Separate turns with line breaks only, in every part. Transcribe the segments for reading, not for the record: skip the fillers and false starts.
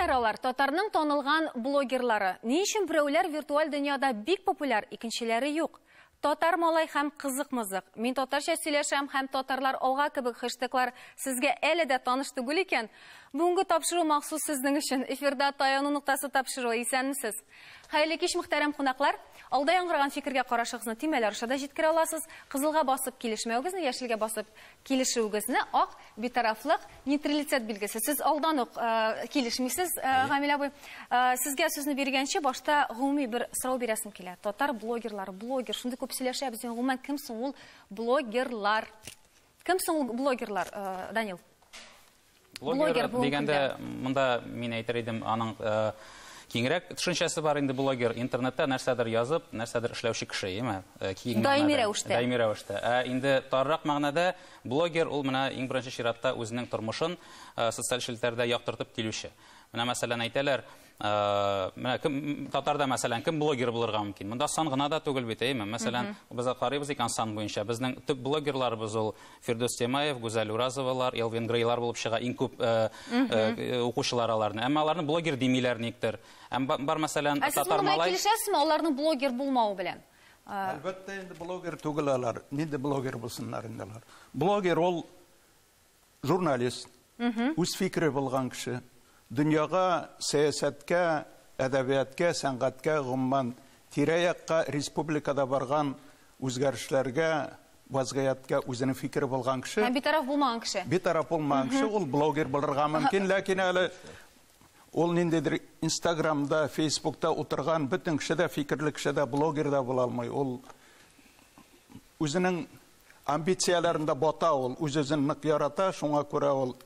Кайралар, татарның танылган блогерлары. Ни өчен берәүләр виртуаль дөньяда бик популяр, икенчеләре юк? Татар малай һәм кызык-мызык. Мин татарча сөйләшәм һәм татарлар ауга кебек хэштеглар сезгә әле дә таныш түгел икән. Бүгенге тапшыру махсус сезнең өчен. Эфирда таяну нуктасы тапшыру. Исәнмесез? Хәерле кич, мөхтәрәм кунаклар. Алда яңгыраган фикергә карашыгызны тимәләр аша да җиткерә аласыз. Кызылга басып килешмәүгезне, яшелгә басып килешүгезне, ак битарафлык, нейтралитет билгесе. Сез алдан ук килешмисез, Гамил абый. Сезгә сүзне биргәнче башта гомуми бер сорау бирәсем килә. Татар блогерлары, блогер, шундый күп сөйләшәбез, гомумән кем соң ул блогерлар? Кем соң ул блогерлар, Данил?
Блогер дигәндә, монда мин әйтер идем, аның киңрәк төшенчәсе бар инде блогер. Интернетта нәрсәдер язып, нәрсәдер эшләүче кеше, яме?
Даими рәвештә.
Даими рәвештә. Инде таррак мәгънәдә блогер ул менә иң беренче чиратта үзенең тормышын социаль челтәрдә яктыртып килүче. Менә мәсәлән әйтәләр, менә кем татарда мәсәлән кем блогер булырга мөмкин? Монда сан гына да түгел бит, әйме? Мәсәлән, без карыйбыз икән сан буенча. Безнең төп блогерларыбыз ул Фирдус Темаев, Гүзәл Уразовалар, Элвин Грейлар булып чыга, иң күп укучылар аларны. Әмма аларны блогер димиләр никтер. Бар мәсәлән татар малай.
Сез килешәсезме аларның блогер булмау белән?
Әлбәттә инде блогер түгел алар. Нинди блогер булсыннар инде алар? Блогер ул журналист, үз фикере булган кеше. Дөньяга, сәясәткә, әдәбиятка, сәнгатькә, гомумән тирә-якка, республикада барган үзгәрешләргә, вазгыятькә үзенең фикере булган кеше.
Һәм битараф булмаган кеше.
Битараф булмаган кеше ул блогер булырга мөмкин, ләкин әле ул ниндидер Инстаграмда, Фейсбукта утырган бөтен кеше дә фикерле кеше дә блогер да була алмый. Ул үзенең амбицияләрендә бата, ул үз-үзен нык ярата, шуңа күрә ул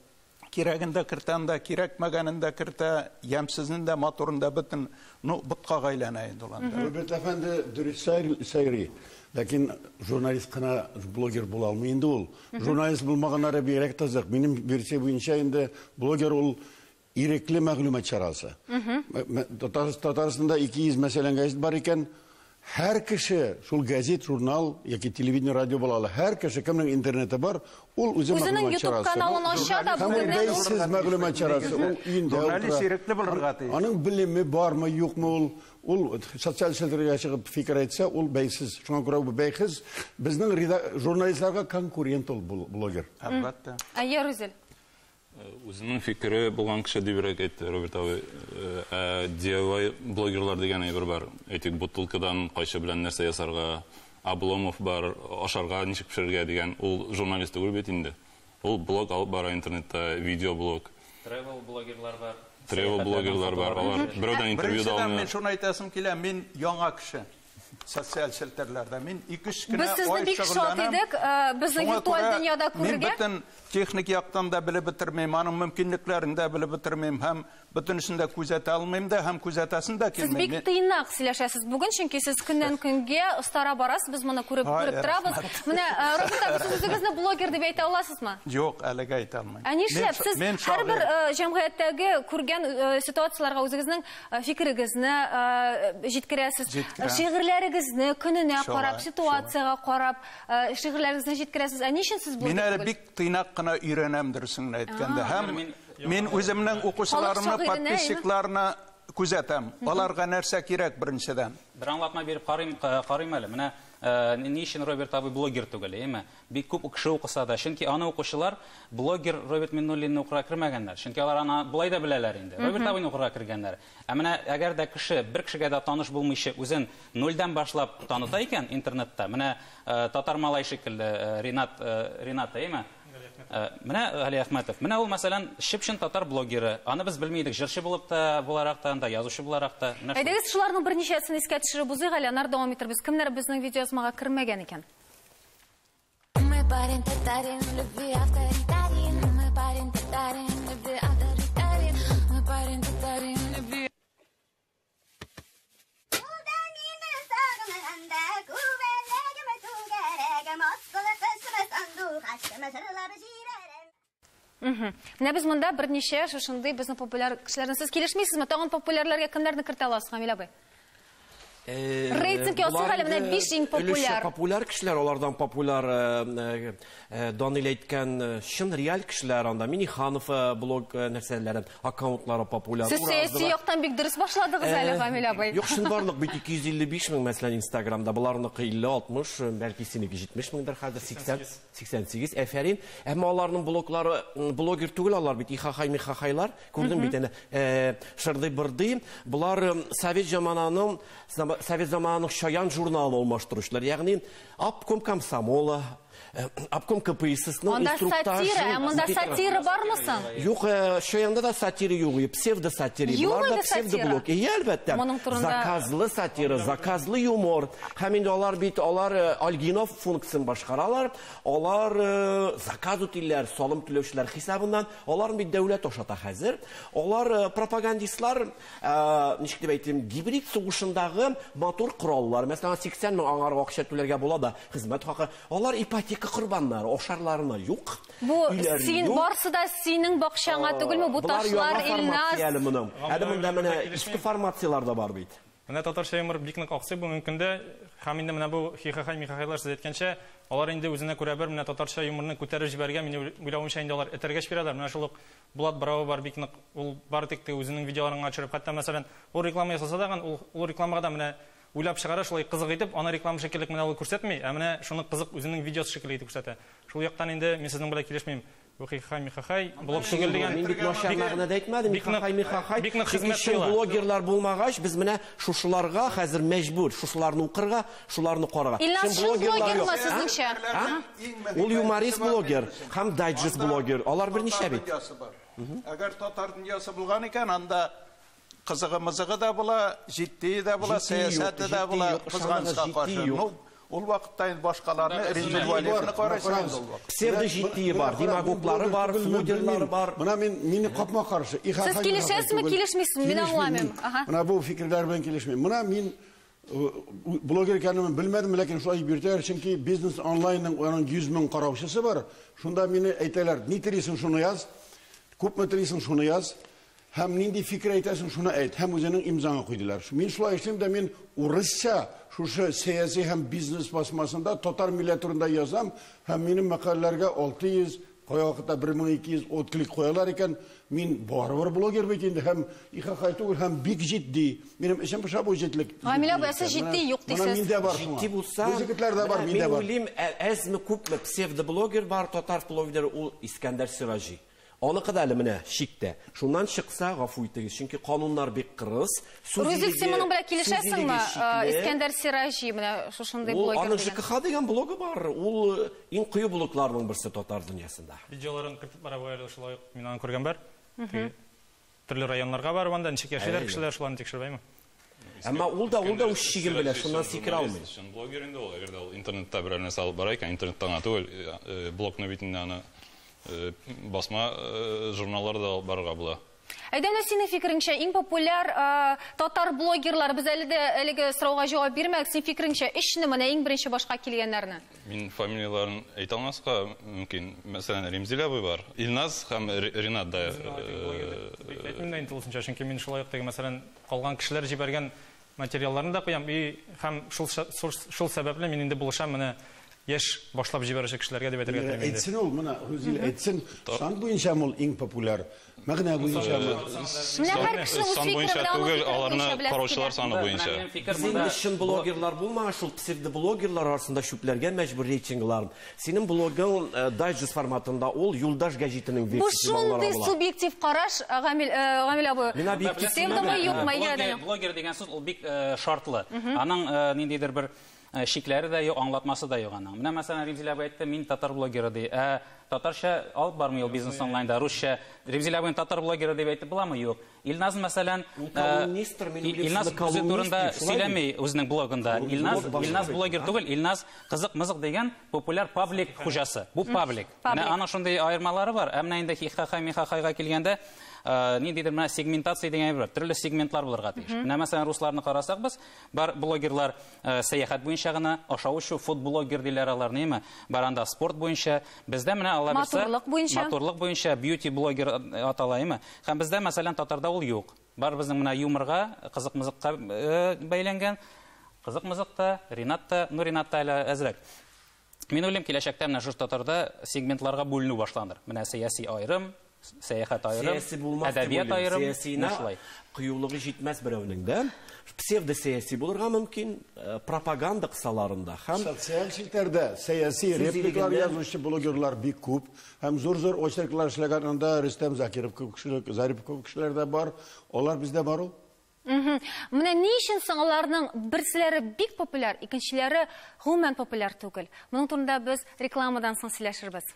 кирәгендә кертәндә, кирәкмәгәнендә кертә, ямсызында, моторында бөтен, бутка гайлана инде ул анда.
Роберт әфәнде дөрес сөйли. Ләкин журналист кына блогер була алмый инде ул. Журналист булмаганнары бигрәк тызык. Минем версия буенча инде блогер ул ирекле мәгълүмат чарасы. Татарстанда 200 мәсәлән гәзит бар икән. Һәр кеше, шул газет, журнал, яки телевидение, радио була, һәр кеше кемнең интернеты бар, ул үзе мәгълүмат чарасы.
YouTube каналын ача да бүгеннән
сез мәгълүмат чарасы. Ул инде
журналист ирекле булырга тиеш.
Аның белеме бармы, юкмы ул социаль челтәргә чыгып фикер әйтсә, ул бәйсез. Шуңа күрә бу бәйсез безнең журналистларга конкурент ул блогер.
Әлбәттә.
Ярузел.
Үзенең фикере булган кеше дибрәк әйтте Роберт абый. DIY блогерлар дигән әйбер бар. Әйтик, бутылкадан кайчы белән нәрсә ясарга, обломов бар, ашарга, ничек пешерергә дигән, ул журналист түгел бит инде. Ул блог алып бара интернетта, видеоблог.
Travel блогерлар бар.
Travel блогерлар бар. Алар берәүдән интервью да алмый.
Мин шуны әйтәсем килә, мин яңа кеше. Социаль челтәрләрдә мин 2-3 кенә
Без сезне бик шат идек, безнең виртуаль дөньяда күрергә.
Мин бөтен техник яктан да белеп бетермим, аның мөмкинлекләрен дә белеп бетермим, һәм бөтенесен дә күзәтә алмыйм да, һәм күзәтәсен дә
Сез
килмим.
бик тыйнак сөйләшәсез бүген, чөнки сез көннән көнгә остара барасыз, без моны күреп торабыз. Менә Роберт, сез үзегезне блогер дип әйтә аласызмы?
Юк, әлегә әйтә алмыйм.
Нишләп сез һәрбер җәмгыятьтәге күргән ситуацияларга үзегезнең фикерегезне җиткерәсез, шигырьләрегезне көненә карап, ситуацияга карап, шигырьләрегезне җиткерәсез. Ни өчен сез блогер?
Мин әле бик тыйнак кына өйрәнәм дөресен әйткәндә. Һәм мин үземнең укучыларымны, подписчикларны күзәтәм. Аларга нәрсә кирәк беренчедән?
Бер аңлатма биреп карыйм әле. Менә ни өчен Роберт абый блогер түгел, әйме? Бик күп кеше укыса да, чөнки аны укучылар блогер Роберт Миннуллинны укырга кергәннәр. Чөнки алар аны булай да беләләр инде. Роберт абыйны укырга кергәннәр. Менә әгәр дә кеше бер кешегә дә таныш булмыйча үзен нольдан башлап таныта икән интернетта, менә татар малай шикелле Ринат, әйме? Менә Гали Әхмәтов. Менә ул мәсәлән шипшин татар блогеры. Аны без белмидек, җырчы булып та буларак та, язучы буларак та.
Әйдәгез шуларның берничәсен искә төшереп узыйк әле, аннары дәвам итәрбез. Кемнәр безнең видеозмага кермәгән икән? Менә без монда берничә шушындый безнең популяр кешеләрне сез килешмисезме? Тагын популярларга кемнәрне кертә аласыз, Гамил абый? Рейтинг ясый хәле менә 5 иң популяр.
Популяр кешеләр, алардан популяр Данил әйткән чын реаль кешеләр анда. Миниханов блог нәрсәләрен, аккаунтлары популяр.
Сез сәяси яктан бик дөрес башладыгыз әле, Гамил абый.
Юк, шул барлык бит 255 мең, мәсәлән, Инстаграмда буларныкы 50-60, бәлки синеке 70 меңдер, хәзер 80-88. Әфәрин. Әмма аларның блоглары блогер түгел, алар бит ихахай-михахайлар. Күрдем бит әнә шырдый-бырдый. Булар Совет заманының шаян журналын алмаштыручылар. Ягъни обком комсомола, обком КПССның инструктажы.
Монда сатира бармы соң?
Юк, шаянда да сатира юк, псевдосатира. Булар да псевдоблог. Әлбәттә. Заказлы сатира, заказлы юмор. Һәм инде алар бит Альгинов функциясын башкаралар. Алар заказ үтиләр, салым түләүчеләр хисабыннан. Алар бит дәүләт ошата хәзер. Алар пропагандистлар, ничек дип әйтим, гибрид сугышындагы мотор кораллар. Мәсәлән, 80 мең аңарга акча түләргә була да, хезмәт хакы. Алар ипотека корбаннары, ошарларына юк.
Бу син барсы да синең бакчаңа түгелме, бу ташлар Илназ.
Әле монда менә иске формациялар да бар бит.
Менә татарча юмор бик нык аксый бу мөмкиндә, һәм инде менә бу хихахай-михахайлар сез әйткәнчә, алар инде үзенә күрә бер менә татарча юморны күтәреп җибәргән, мине уйлавымча инде алар этәргә бирәләр. Менә шул ук Булат Браво бар бик нык, ул бар тик үзенең видеоларын ачырып, хәтта мәсәлән, ул реклама ясаса да, ул рекламага да менә уйлап чыгара, шулай кызык итеп, аны реклама шикеллек менә ул күрсәтми, ә менә шуны кызык үзенең видеосы шикелле итеп күрсәтә. Шул яктан инде мин сезнең белән килешмим. Бу хихахай, блог түгел дигән.
Мин бик начар мәгънәдә әйтмәдем. Хихахай.
Бик нык хезмәт кыла.
Блогерлар булмагач, без менә шушыларга хәзер мәҗбүр, шушыларны укырга, шуларны карарга.
Блогерлармы сезнеңчә?
Ул юморист блогер, һәм дайджест блогер. Алар берничә бит.
Әгәр татар дөньясы булган икән, анда кызыгы да була, җитди дә була, сәясәте дә була, кызганычка каршы. Ул вакытта инде башкаларны ренжитүләрне карашабыз.
Псевдо-җитди бар, демагоглары бар, блогерлары бар.
Менә мине капма каршы.
Сез килешәсезме, килешмисезме? Мин аңламыйм.
Менә бу фикерләр белән килешмим. Менә мин блогер икәнен белмәдем, ләкин шулай биртәләр, чөнки бизнес онлайнның 100 мең караучысы бар. Шунда мине әйтәләр, ни телисең шуны яз, күпме телисең шуны яз. Һәм нинди фикер әйтәсең шуны әйт, һәм үзенең имзаңа куйдылар. Мин шулай эшлим дә, мин урысча шушы сәяси һәм бизнес басмасында татар милләт турында язам, һәм минем мәкаләләргә 600, кая вакытта 1200 отклик куялар икән. Мин барыбер блогер бит инде, һәм ихахай түгел, һәм бик җитди. Минем эшем паша бу җитлек.
Гамил абый, сез җитди юк дисез.
Миндә бар шуңа.
Җитди булса,
Безекетләрдә бар, миндә бар.
Мин уйлыйм, әзме күпме псевдоблогер бар, татар блогер, ул Искәндәр Сиражи. Аны кадәрле менә шиктә. Шуннан чыкса, гафу итегез, чөнки кануннар бик кырыс.
Рузик, син моның белән килешәсеңме? Искәндәр Сиражи менә шушындый блогер.
Ул аның ЖКХ дигән блогы бар. Ул иң кыю блогларның берсе татар дөньясында.
Видеоларын кертеп барабыз, шулай мин аны күргән бар. Төрле районнарга барып, анда ничек яшәйләр кешеләр, шуларны тикшербәйме?
Әмма ул да шигем белән шуннан сикер алмый.
Блогер инде ул, әгәр дә интернетта бер нәрсә алып бара икән, интернеттан түгел, блогны битендә аны басма журналларда барырга була.
Әйдәмдә синең фикереңчә иң популяр татар блогерлар, без әле дә әлеге сорауга җавап бирмәк, синең фикереңчә эшне менә иң беренче башка килгәннәрне?
Мин фамилияларын әйтә алмаска мөмкин. Мәсәлән, Ремзил абый бар, Илназ һәм Ринат да.
Әйтмим дә инде улсынча, чөнки мин шулай ук мәсәлән калган кешеләр җибәргән материалларны да куям, һәм шул сәбәпле мин инде булышам менә яшь башлап җибәрәчәк кешеләргә дип әйтергә телим инде.
Әйтсен ул, менә Рузил әйтсен, сан буенча ул иң популяр. Мәгънә буенча.
Менә һәр кешенең үз фикере белән
түгел, аларны караучылар саны буенча.
Синең өчен блогерлар булмаган, шул псевдоблогерлар арасында шүпләргә мәҗбүр рейтингларын. Синең блогың дайджест форматында, ул Юлдаш гәҗитенең версиясе
була. Бу шундый субъектив караш, Гамил абый. Псевдомы юкмы ягъни?
Блогер дигән сүз ул бик шартлы. Аның ниндидер бер шикләре дә юк, аңлатмасы да юк аның. Менә мәсәлән Ремзил абый әйтте, мин татар блогеры ди. Татарча алып бармый ул бизнес онлайнда, русча. Ремзил абый татар блогеры дип әйтеп буламы? Юк. Илназ мәсәлән, Илназ үзе турында сөйләмәй үзенең блогында. Илназ блогер түгел, Илназ кызык-мызык дигән популяр паблик хуҗасы. Бу паблик. Менә аның шундый аермалары бар. Әмма инде хихахай-михахайга килгәндә ниндидер менә сегментация дигән бер төрле сегментлар булырга тиеш. Менә мәсәлән русларны карасак без, бар блогерлар сәяхәт буенча гына, ашау-эчү фуд-блогер диләр алар, неме? Бар анда спорт буенча, бездә менә алар берсе матурлык буенча бьюти-блогер аталаймы? Һәм бездә мәсәлән татарда ул юк. Бар безнең менә юморга, кызык-мызыкка бәйләнгән Кызык-мызык та, Ринат та, Ринат та әле әзрәк. Мин уйлыйм, киләчәктә менә шушы татарда сегментларга бүленү башланыр. Менә сәяси айрым, сәяхәт айрым, әдәбият айрым, шулай.
Кыюлыгы җитмәс берәүнең дә. Псевдосәяси булырга мөмкин, пропаганда кысаларында һәм
социаль челтәрдә сәяси репликалар язучы блогерлар бик күп. Һәм зур-зур очерклар эшләгән анда Рөстәм Закиров күп кешеләр, Зарипов күп кешеләр дә бар. Алар бездә бар ул.
Менә ни өчен соң аларның берселәре бик популяр, икенчеләре гомумән популяр түгел? Моның турында без рекламадан соң сөйләшербез.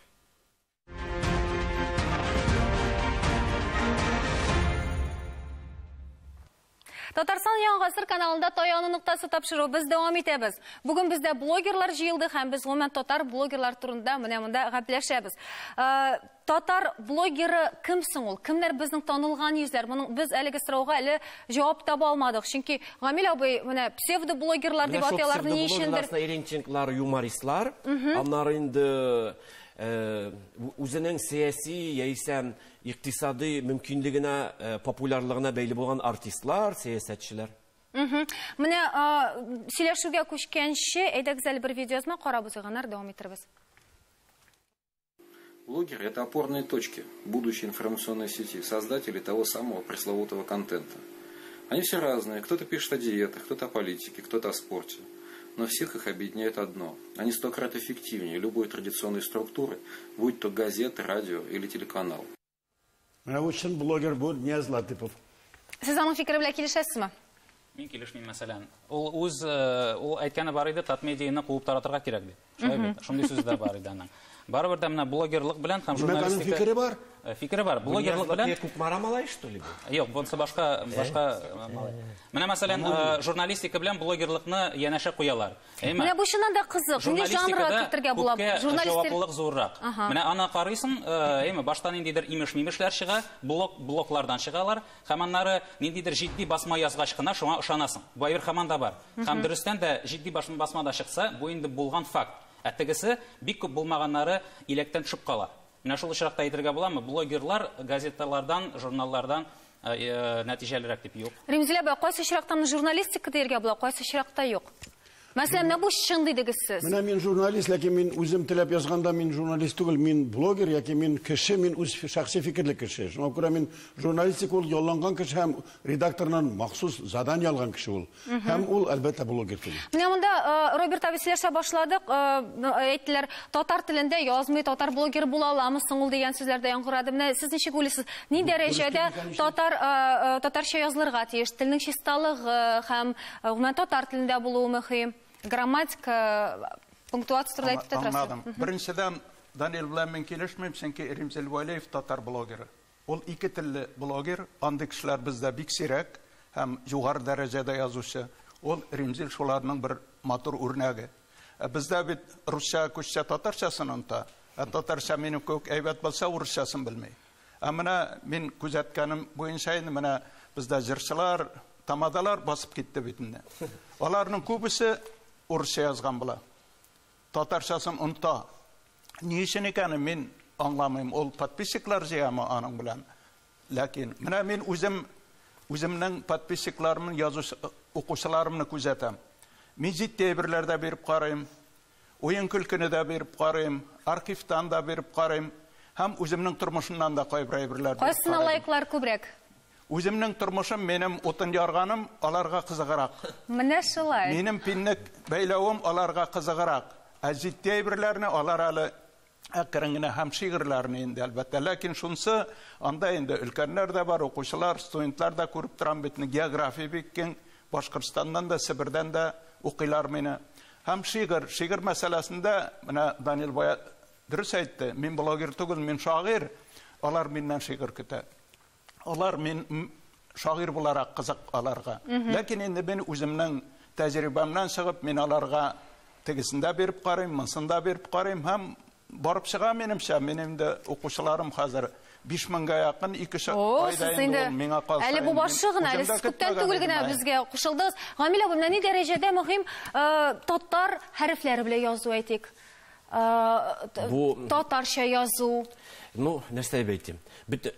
Татарстан Яңа гасыр каналында таяну нуктасы тапшыру без дәвам итәбез. Бүген бездә блогерлар җыелды һәм без гомумән татар блогерлар турында менә монда гәпләшәбез. Татар блогеры кем соң ул? Кемнәр безнең танылган йөзләр? Моның без әлеге сорауга әле җавап таба алмадык. Чөнки Гамил абый менә псевдоблогерлар дип аталар ни өчендер?
Рейтинглар, юмористлар, аннары инде үзенең сәяси яисә икътисади мөмкинлегенә, популярлыгына бәйле булган артистлар, сәясәтчеләр.
Менә сөйләшүгә күчкәнче, әйдәгез әле бер видеозны карабыз, ганнар дәвам иттербез.
Блогеры – это опорные точки будущей информационной сети, создатели того самого пресловутого контента. Они все разные. Кто-то пишет о диетах, кто-то о политике, кто-то о спорте. Но всех их объединяет одно. Они 100 крат эффективнее любой традиционной структуры, будь то газета, радио или телеканал.
Менә өчен блогер бу Нияз Латыпов.
Сез аның фикере белән килешәсезме?
Мин килешмим, мәсәлән. Ул әйткәне бар иде, Татмедианы куып таратырга кирәк дип. Шулай бит. Шундый сүз дә бар иде аның. Барыбер дә менә блогерлык белән һәм журналистика.
Фикере бар.
Фикере бар. Блогерлык белән.
Кукмара малай, что ли?
Юк, бунысы башка малай. Менә мәсәлән, журналистика белән блогерлыкны янәшә куялар.
Менә бу чыннан да кызык. Нинди жанрга кертергә була журналистлар?
Җаваплылык зуррак. Менә аны карыйсың, баштан ниндидер имеш-мимешләр чыга, блоглардан чыгалар, һәм аннары ниндидер җитди басма язгач кына шуңа ышанасың. Бу әйбер һаман да бар. Һәм дөрестән дә җитди басмада чыкса, бу инде булган факт. Әтегесе бик күп булмаганнары иләктән төшеп кала. Менә шул очракта әйтергә буламы, блогерлар газеталардан, журналлардан нәтиҗәлерәк дип юк.
Римзилә бай, кайсы очракта журналистика дияргә була, кайсы очракта юк? Мәсәлән, менә бу шын дидегез сез.
Менә мин журналист, ләкин мин үзем теләп язганда мин журналист түгел, мин блогер яки мин кеше, мин үз шәхси фикерле кеше. Шуңа күрә мин журналистик ул ялланган кеше һәм редакторнан махсус задание алган кеше ул. Һәм ул әлбәттә блогер түгел.
Менә монда Роберт абый сөйләшә башладык. Әйттеләр, татар телендә язмый, татар блогер була аламы соң ул дигән сүзләрдә яңгырады. Менә сез ничек уйлыйсыз? Ни дәрәҗәдә татарча язылырга тиеш? Телнең чисталыгы һәм гомумән татар телендә булуы мөһим. Грамматика, пунктуация турында әйтеп торасыз.
Беренчедән, Данил белән мин килешмим, чөнки Римзил Валиев татар блогеры. Ул ике телле блогер, андый кешеләр бездә бик сирәк һәм югары дәрәҗәдә язучы. Ул Римзил шуларның бер матур үрнәге. Бездә бит русча, күччә, татарчасын оныта. Татарча минем күк әйбәт булса, урысчасын белмәй. Менә мин күзәткәнем буенча инде менә бездә җырчылар, тамадалар басып китте битендә. Аларның күбесе урысча язган була. Татарчасын оныта. Ни өчен икәнен мин аңламыйм. Ул подписчиклар җыямы аның белән. Ләкин менә мин үземнең подписчикларымны, укучыларымны күзәтәм. Мин җитди әйберләрдә биреп карыйм. Уен көлкене дә биреп карыйм, архивтан да биреп карыйм. Һәм үземнең тормышымнан да кайбер әйберләр.
Кайсына лайклар күбрәк?
Үземнең тормышым, минем утын ярганым аларга кызыграк.
Менә шулай.
Минем пиннек бәйләвем аларга кызыграк. Җитди әйберләрне алар әле әкрен һәм шигырьләрне инде әлбәттә. Ләкин шунсы, анда инде өлкәннәр дә бар, укучылар, студентлар да күреп торам битне. География бик киң, Башкортстаннан да, Себердән дә укыйлар мине. Һәм шигырь мәсьәләсендә менә Данил бая дөрес әйтте. Мин блогер түгел, мин шагыйрь. Алар миннән шигырь көтә. Алар мин шагыйрь буларак кызык аларга. Ләкин инде мин үземнең тәҗрибәмнән чыгып, мин аларга тегесендә биреп карыйм, монсында биреп карыйм һәм барып чыга минемчә. Минем дә укучыларым хәзер 5000-га якын, 2 айда инде миңа калса.
Әле бу башы гына, әле күптән түгел генә безгә кушылдыгыз. Гамил абый, менә ни дәрәҗәдә мөһим татар хәрефләре белән язу әйтик. Татарча язу.
Ну, нәрсә әйтим.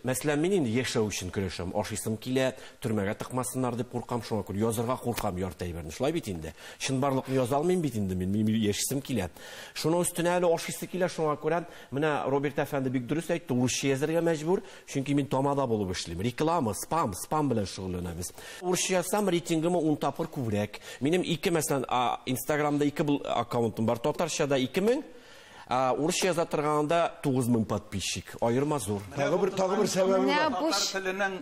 Мәсәлән, мин инде яшәү өчен көрәшәм. Ашыйсым килә, төрмәгә тыкмасыннар дип куркам, шуңа күрә язарга куркам ярты әйберне. Шулай бит инде. Чынбарлыкны яза алмыйм бит инде мин яшисем килә. Шуның өстенә әле ашыйсы килә, шуңа күрә менә Роберт әфәнде бик дөрес әйтте, урысча язарга мәҗбүр, чөнки мин тамада булып эшлим. Реклама, спам белән шөгыльләнәбез. Урысча язсам рейтингымы 10 тапкыр күбрәк. Минем 2 мәсәлән Instagramда 2 аккаунтым бар, татарчада 2000. Урысча яза торганда 9000 подписчик. Айырма зур.
Тагы бер сәбәбе бар.
Татар теленең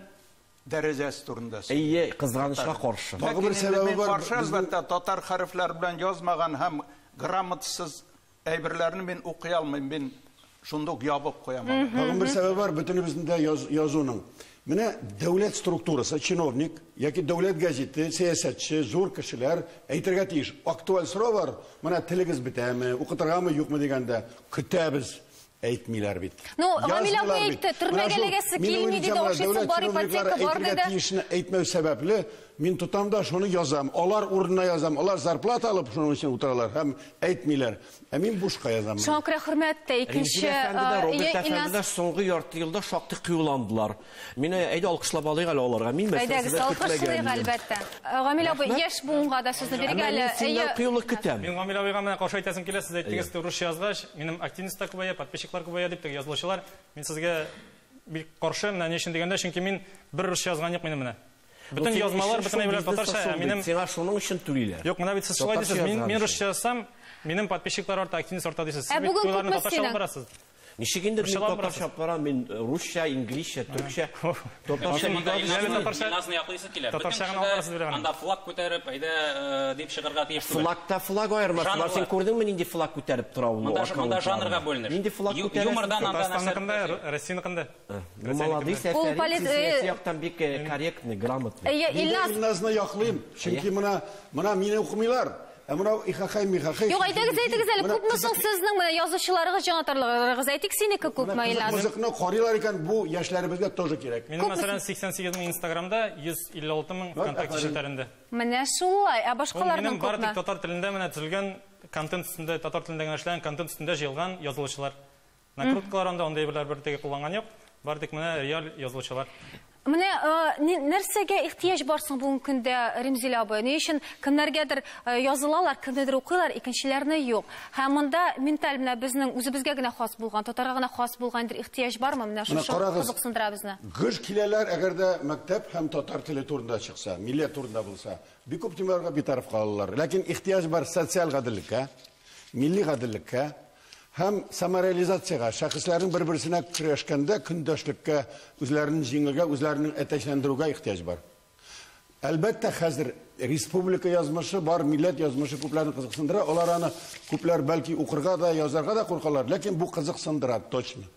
дәрәҗәсе турында.
Әйе, кызганычка каршы.
Тагы бер сәбәбе бар.
Әлбәттә, татар хәрефләр белән язмаган һәм грамотасыз әйберләрне мин укый алмыйм, мин шундук ябып куям.
Тагы бер сәбәбе бар, бөтенебезнең дә язуның. Менә дәүләт структурасы, чиновник, яки дәүләт газеты, сәясәтче, зур кешеләр әйтергә тиеш. Актуаль сорау бар, менә телегез бетәме, укытыргамы, юкмы дигәндә көтәбез. Әйтмиләр бит.
Ну, Гамил абый әйтте, төрмәгәлегәсе килми диде, ашыйсы бар, ипотека бар диде.
Әйтмәү сәбәпле, мин тотам да шуны язам. Алар урынына язам, алар зарплата алып шуның өчен утыралар һәм әйтмиләр. Ә мин бушка язам.
Шуңа күрә хөрмәттә икенче
Роберт әфәнде соңгы ярты елда шактый кыюландылар. Мине әйдә алкышлап алыйк әле аларга. Мин
мәсьәләсендә алкышлыйк әлбәттә. Гамил абый яшь буынга да сүзне бирик әле.
Әйе, кыюлык көтәм.
Мин Гамил абыйга менә каршы әйтәсем килә, сез әйттегез, урысча язгач, минем активностьта күбәя, подписчиклар күбәя дип язылучылар. Мин сезгә бик каршы, менә ни өчен дигәндә, чөнки мин бер урысча язган юк минем менә. Бүтән язмалар, бүтән әйберләр татарча, минем
сиңа шуның өчен түлиләр.
Юк, менә бит сез шулай дисез, мин русча язсам, минем подписчиклар арта, активность арта дисез. Сез бит туйларны татарча барасыз.
Ничек инде мин татарча барам, мин русча, инглизчә, төркчә.
Татарча иласны яклыйсы килә.
Татарчаны аласыз бирәм.
Анда флаг күтәреп, әйдә дип чыгарга тиеш түгел.
Флагта флаг аермасы бар. Син күрдеңме нинди флаг күтәреп тора ул?
Монда жанрга бүленер.
Нинди флаг күтәреп?
Юмордан анда
Татарстанныкында, Россияныкында.
Молодец, сәфәри яктан бик корректный, грамотный.
Илназны яклыйм, чөнки менә мине укымыйлар. Әмма ихахай михахай.
Юк, әйтегез әле, күпме соң сезнең менә язучыларыгыз, җанатарлыгыгыз? Әйтик, синеке күпме Илназ?
Музыкны карыйлар икән, бу яшьләребезгә тоже кирәк.
Минем мәсәлән 88 мең Instagramда, 156 мең ВКонтакте челтәрендә.
Менә шулай, ә башкаларның
Минем бар
күпме?
тик татар телендә менә төзелгән контент өстендә, татар телендә генә эшләгән контент өстендә җыелган язылучылар. Накруткалар анда андый бер теге кулланган юк. Бар тик менә реаль язылучылар.
Менә нәрсәгә ихтияҗ барсың бүгенге көндә, Римзил абый? Ни өчен кемнәргәдер язылалар, кемнедер укыйлар, икенчеләрне юк. Һәм монда менталь менә безнең үзебезгә генә хас булган, татарга гына хас булган ихтияҗ бармы? Менә шушы кызыксындыра безне.
Гыш киләләр, әгәр дә мәктәп һәм татар теле турында чыкса, милләт турында булса, бик күп темаларга битараф калалар. Ләкин ихтияҗ бар социаль гаделлеккә, милли гаделлеккә һәм самореализациягә, шәхесләрнең бер-берсенә көрәшкәндә көндәшлеккә, үзләренең җиңүгә, үзләренең әтәчләндерүгә ихтияҗ бар. Әлбәттә, хәзер республика язмышы бар, милләт язмышы күпләрне кызыксындыра. Алар аны күпләр бәлки укырга да, язарга да куркалар, ләкин бу кызыксындыра точно.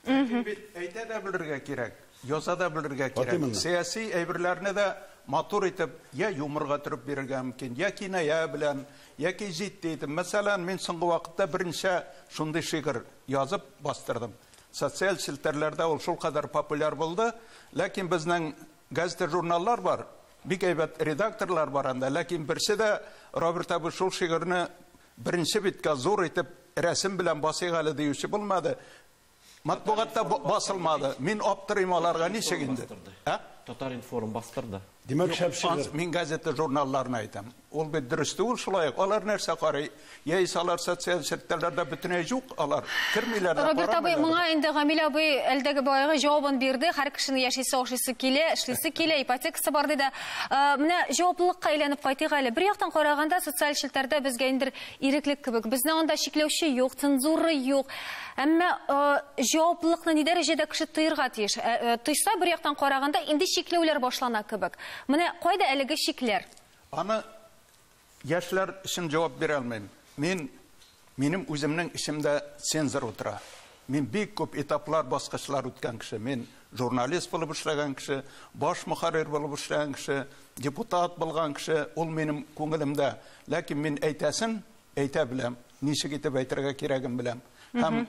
Әйтә дә белергә кирәк, яза да белергә кирәк. Сәяси әйберләрне дә матур итеп, я юморга төреп бирергә мөмкин, я киная белән, яки җитди итеп. Мәсәлән, мин соңгы вакытта беренче шундый шигырь язып бастырдым. Социаль челтәрләрдә ул шул кадәр популяр булды, ләкин безнең газета журналлар бар, бик әйбәт редакторлар бар анда, ләкин берсе дә Роберт абый шул шигырьне беренче биткә зур итеп рәсем белән басыйк әле диюче булмады. Матбугатта басылмады. Мин аптырыйм аларга ничек инде?
Татар информ бастырды.
Димәк, шәп шигырь.
Мин газета журналларны әйтәм. Ул бит дөрес түгел шулай. Алар нәрсә карый? Яисә алар социаль челтәрләрдә бөтенләй юк, алар кирмиләр.
Роберт абый, моңа инде Гамил абый әлдәге байгы җавабын бирде. Һәр кешенең яшисе, ашыйсы килә, эшлисе килә, ипотекасы бар диде. Менә җаваплылыкка әйләнеп кайтыйк әле. Бер яктан караганда социаль челтәрдә безгә инде иреклек кебек. Безнең анда чикләүче юк, цензура юк. Әмма җаваплылыкны ни дәрәҗәдә кеше тыйырга тиеш? Тыйса, бер яктан караганда инде чикләүләр башлана кебек. Менә кайда әлеге чикләр?
Аны яшьләр өчен җавап бирә алмыйм. Минем үземнең ишемдә цензор утыра. Мин бик күп этаплар, баскычлар үткән кеше. Мин журналист булып эшләгән кеше, баш мөхәррир булып эшләгән кеше, депутат булган кеше, ул минем күңелемдә. Ләкин мин әйтәсен, әйтә беләм, ничек итеп әйтергә кирәген беләм. Һәм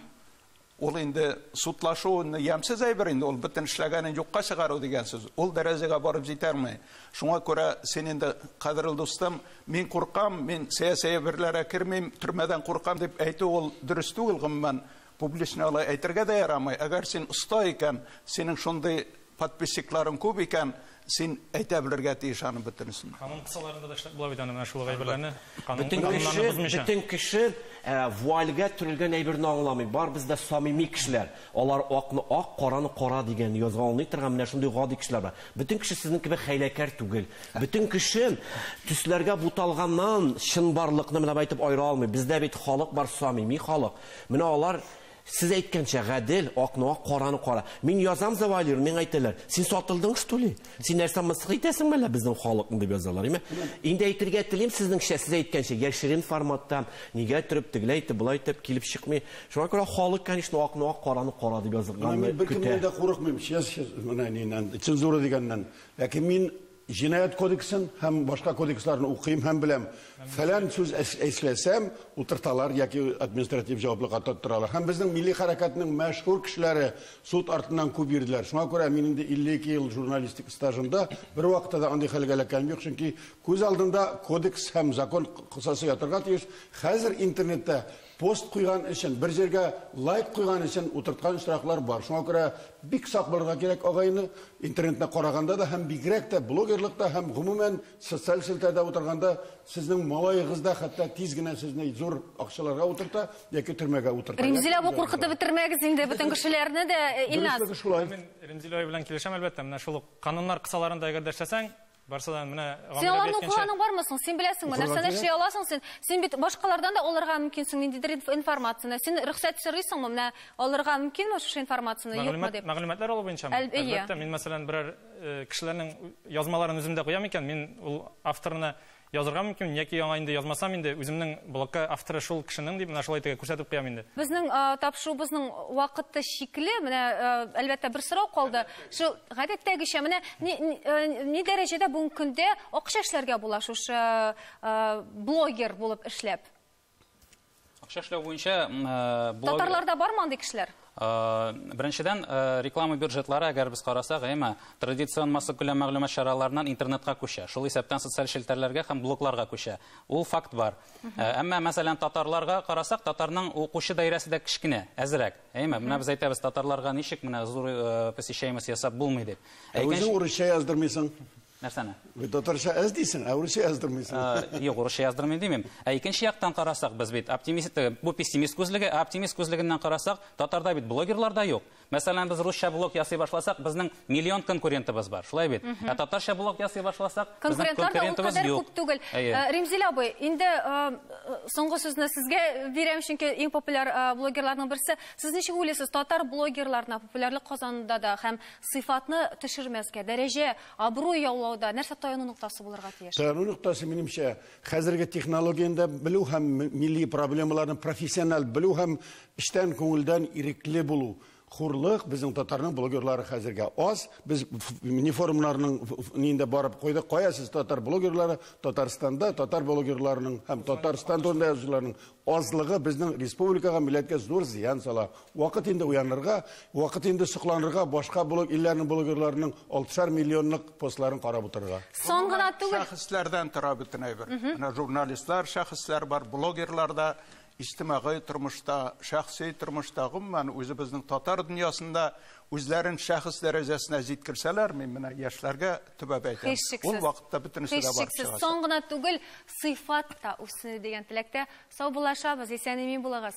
ул инде судлашуны ямсыз әйбер инде, ул бөтен эшләгәнен юкка чыгару дигән сүз. Ул дәрәҗәгә барып җитәрме? Шуңа күрә син инде, кадерле дустым, мин куркам, мин сәяси әйберләргә кермим, төрмәдән куркам дип әйтү ул дөрес түгел гомумән. публичный әйтергә дә ярамый. Әгәр син оста икән, синең шундый подписчикларың күп икән, син әйтә белергә тиеш аны бөтенесен.
Канун кысаларында да эшләп була бит аны менә шул гайберләрне.
Бөтен кеше вуальгә төрелгән әйберне аңламый. Бар бездә самими кешеләр. Алар акны ак, караны кара дигән язга алмый торган менә шундый гади кешеләр бар. Бөтен кеше сезнең кебек хәйләкәр түгел. Бөтен кеше төсләргә буталганнан чынбарлыкны менә әйтеп айыра алмый. Бездә бит халык бар, самими халык. Менә алар сез әйткәнчә гадел, акны ак, караны кара. Мин язам завалир, мен әйтәләр. Син сатылдың штули. Син нәрсә мысык итәсең мәлә безнең халыкны дип язалар, име? Инде әйтергә телим сезнеңчә, сез әйткәнчә яшерен форматта, нигә төреп тегелә әйтеп, булай әйтеп килеп чыкмый. Шуңа күрә халык, конечно, акны ак, караны кара дип язылган.
Мин бер кемнән дә курыкмыйм. Менә нинән, цензура дигәннән. Ләкин мин Җинаят кодексын һәм башка кодексларны укыйм һәм беләм. Фәлән сүз әсләсәм, утырталар яки административ җаваплылыкка тоттыралар. Һәм безнең милли хәрәкәтнең мәшһүр кешеләре суд артыннан күп йөрделәр. Шуңа күрә мин инде 52 ел журналистик стажында бер вакытта да андый хәлгә эләккәнем юк, чөнки күз алдында кодекс һәм закон кысасы ятырга тиеш. Хәзер интернетта пост куйган өчен, бер җиргә лайк куйган өчен утырткан очраклар бар. Шуңа күрә бик сак булырга кирәк агайны. Интернетны караганда да һәм бигрәк тә блогерлыкта һәм гомумән социаль селтәрдә утырганда сезнең малайыгызда хәтта тиз генә сезне зур акчаларга утырта яки төрмәгә утырта.
Римзилә, бу куркытып бетермәгез инде бөтен кешеләрне дә, Илназ.
Мин Римзилә белән килешәм әлбәттә. Менә шул кануннар кысаларында әгәр дәшәсәң, барсадан менә
Син аларны укыганың бармы соң? Син беләсеңме? Нәрсәләр эшли аласың син? Син бит башкалардан да алырга мөмкинсең ниндидер информацияны. Син рөхсәт сорыйсыңмы? Менә алырга мөмкинме шушы информацияны, юкмы дип?
Мәгълүматлар алу буенча. Әлбәттә, мин мәсәлән берәр кешеләрнең язмаларын үземдә куям икән, мин ул авторны язырга мөмкин, яки яңа инде язмасам инде үземнең блокка авторы шул кешенең дип менә шулай итеп күрсәтеп куям инде.
Безнең тапшырубызның вакыты шикле. Менә әлбәттә бер сорау калды. Шул гадәттәгечә менә ни дәрәҗәдә бүгенге көндә акча эшләргә була шушы блогер булып эшләп?
Акча эшләү буенча
Татарларда бармы андый кешеләр?
Беренчедән, реклама бюджетлары, әгәр без карасак, традицион масса күләм мәгълүмат чараларыннан интернетка күчә. Шул исәптән социаль челтәрләргә һәм блогларга күчә. Ул факт бар. Әмма мәсәлән татарларга карасак, татарның укучы даирәсе дә кичкенә, әзрәк. Менә без әйтәбез, татарларга ничек менә зур посещаемость ясап булмый дип.
Үзең урысча яздырмыйсың.
Нәрсәне?
Татарча әз дисең, урысча яздырмыйсың.
Юк, урысча яздырмыйм димим. Икенче яктан карасак, без бит оптимист, бу пессимист күзлеге, оптимист күзлегеннән карасак, татарда бит блогерлар да юк. Мәсәлән, без русча блог ясый башласак, безнең миллион конкурентыбыз бар. Шулай бит. Татарча блог ясый башласак, безнең конкурентыбыз юк.
Римзилә абый, инде соңгы сүзне сезгә бирәм, чөнки иң популяр блогерларның берсе. Сез ничек уйлыйсыз, татар блогерларына популярлык казанында да һәм сыйфатны төшермәскә, дәрәҗә, абруй яулауда нәрсә таяну нуктасы булырга тиеш?
Таяну нуктасы минемчә, хәзерге технологияда белү һәм милли проблемаларны профессиональ белү һәм эштән күңелдән ирекле булу. Хурлык безнең татарның блогерлары хәзергә аз. Без форумнарның нинде барып куйдык. Кая сез татар блогерлары Татарстанда, татар блогерларының һәм Татарстан турында язучыларның азлыгы безнең республикага, милләткә зур зыян сала. Вакыт инде уянырга, вакыт инде сокланырга, башка блог илләрнең блогерларының 60 миллионлык постларын карап утырырга.
Соң гына түгел.
Шәхесләрдән тора бөтен әйбер. Менә журналистлар, шәхесләр бар, блогерларда İçtimai tормышта, шәхси тормышта гомумән үзебезнең татар дөньясында үзләрен шәхес дәрәҗәсенә җиткерсәләр, мин менә яшьләргә төбәп әйтәм. Ул вакытта бөтенесе дә бар чыга.
Соң гына түгел, сыйфат та үсне дигән теләктә сау булашабыз, исән-имин булыгыз.